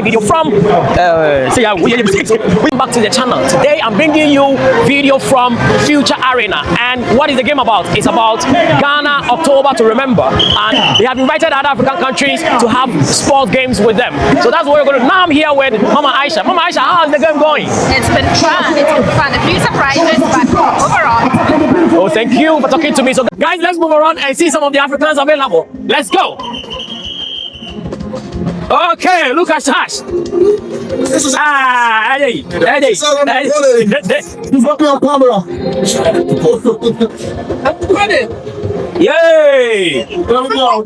Video from welcome back to the channel. Today I'm bringing you video from Future Arena, and what is the game about? It's about Ghana October to remember, and they have invited other African countries to have sports games with them. So that's what we're going to do. Now I'm here with Mama Aisha. Mama Aisha, how is the game going? It's been fun. It's been fun. A few surprises, but overall. Oh, thank you for talking to me. So guys, let's move around and see some of the Africans available. Let's go. Okay, look at Sash. Eddie. He's not on camera. Yay! There we go.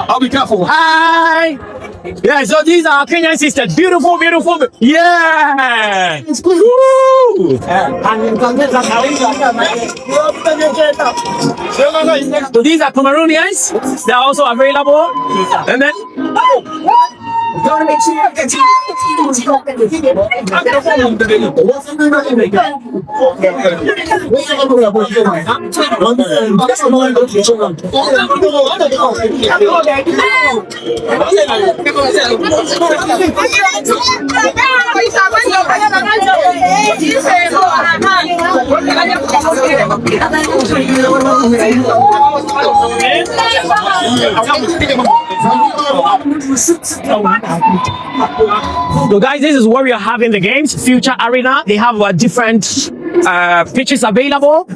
I'll be careful. Hi. Yeah, so these are Kenyan sisters. Beautiful. Yeah. Woo. So these are Cameroonians. They're also available. And then so guys, this is where we are having the games. Future Arena. They have different pitches available,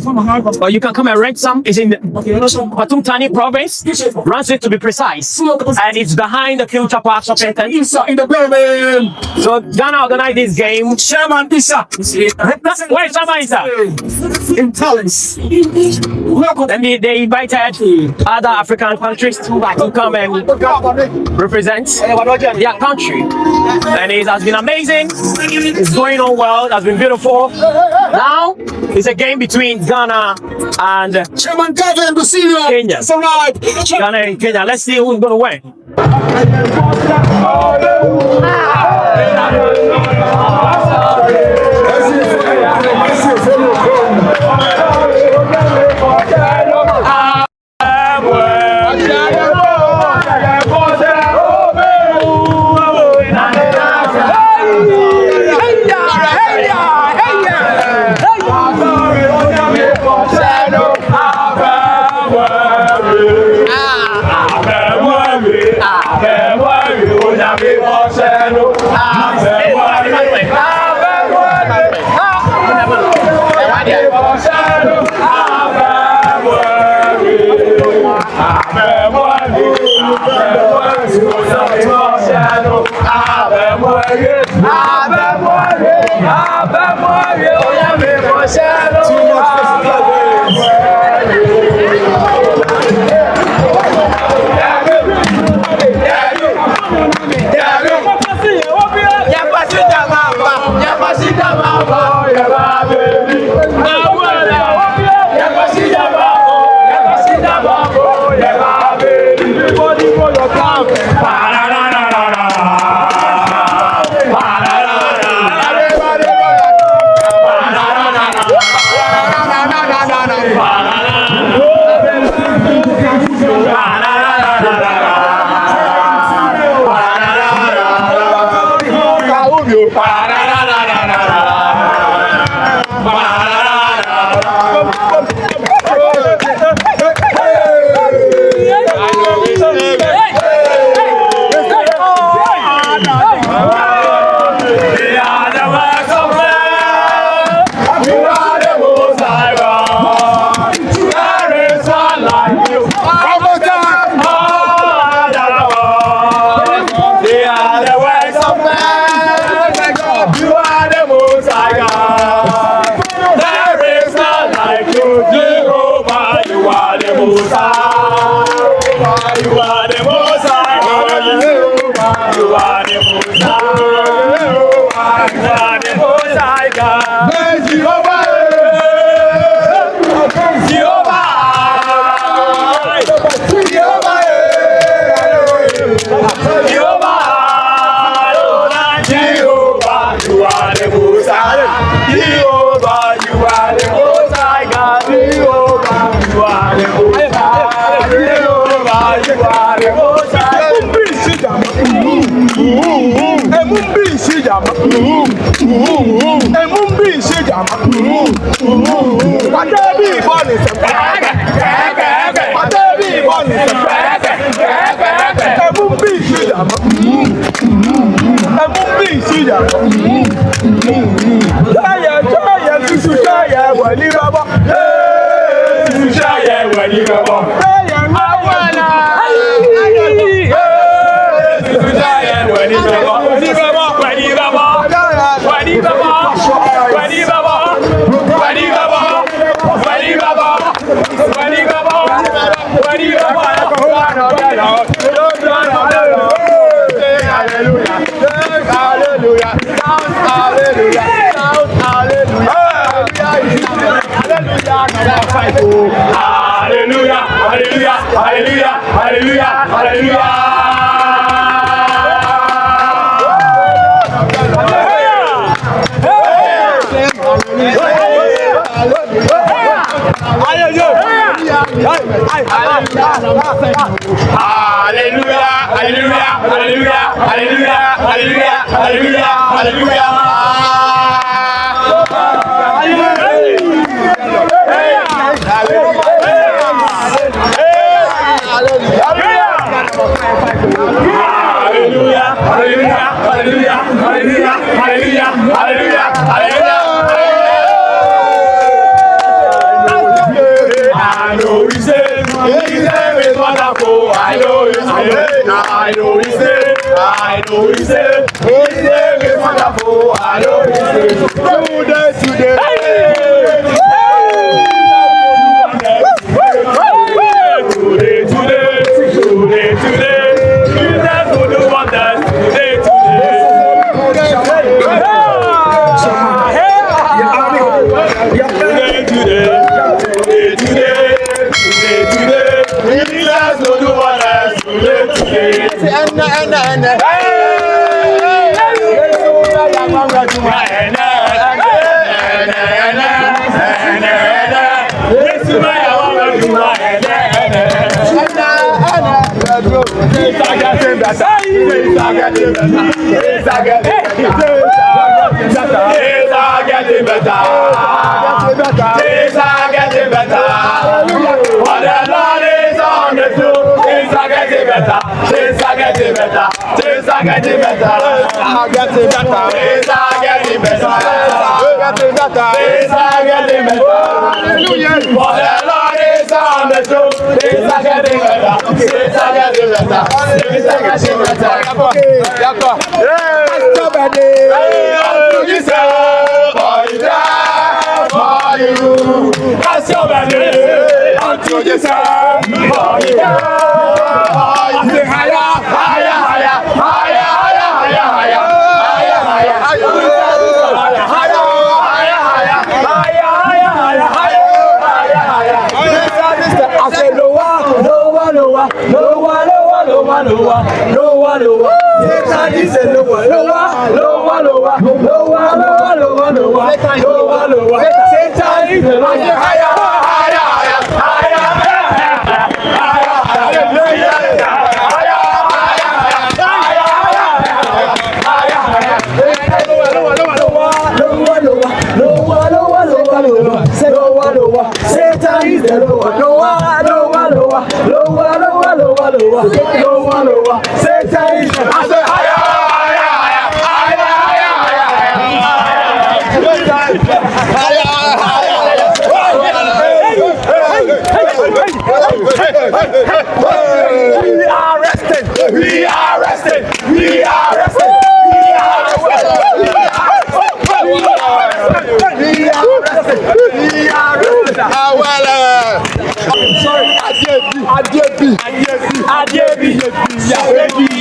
or you can come and rent some. It's in Patum Tani province, Ransit to be precise, and it's behind the Future Park shopping center. In the building. So Ghana organized this game. Chairman Isa. Where is Chairman Isa? In Talents. And they invited other African countries to come and represent their country, and it has been amazing. It's going on well. It has been beautiful. Now it's a game between Ghana and Chairman Gavin, the senior. Kenya. It's all right. Ghana and Kenya. Let's see who's going to win. Jehovah, you are the most high God. Jehovah. Sorry, Adiebi.